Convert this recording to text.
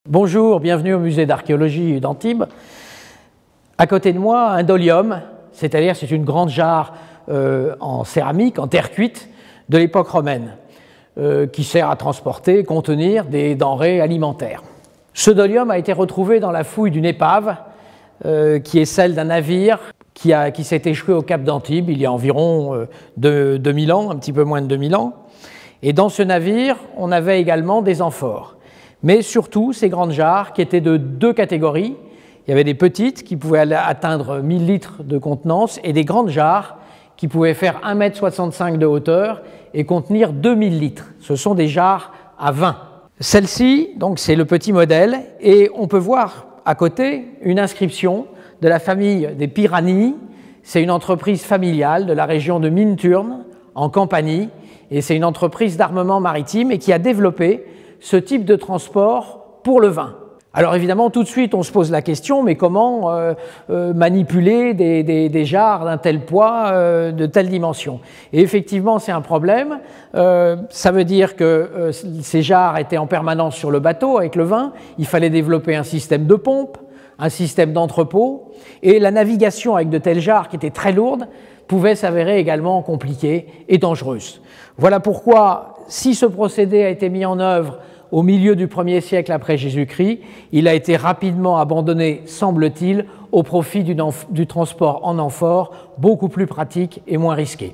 Bonjour, bienvenue au musée d'archéologie d'Antibes. À côté de moi, un dolium, c'est-à-dire c'est une grande jarre en céramique, en terre cuite, de l'époque romaine, qui sert à transporter, contenir des denrées alimentaires. Ce dolium a été retrouvé dans la fouille d'une épave, qui est celle d'un navire qui s'est échoué au cap d'Antibes il y a environ 2000 ans, un petit peu moins de 2000 ans. Et dans ce navire, on avait également des amphores. Mais surtout ces grandes jarres qui étaient de deux catégories. Il y avait des petites qui pouvaient atteindre 1000 litres de contenance et des grandes jarres qui pouvaient faire 1,65 m de hauteur et contenir 2000 litres. Ce sont des jarres à vin. Celle-ci, donc, c'est le petit modèle et on peut voir à côté une inscription de la famille des Pirani. C'est une entreprise familiale de la région de Minturne, en Campanie, et c'est une entreprise d'armement maritime et qui a développé ce type de transport pour le vin. Alors évidemment, tout de suite, on se pose la question, mais comment manipuler des jarres d'un tel poids, de telle dimension? Et effectivement, c'est un problème. Ça veut dire que ces jarres étaient en permanence sur le bateau avec le vin. Il fallait développer un système de pompe, un système d'entrepôt, et la navigation avec de telles jarres qui étaient très lourdes pouvait s'avérer également compliquée et dangereuse. Voilà pourquoi, si ce procédé a été mis en œuvre au milieu du 1er siècle après Jésus-Christ, il a été rapidement abandonné, semble-t-il, au profit du transport en amphore, beaucoup plus pratique et moins risqué.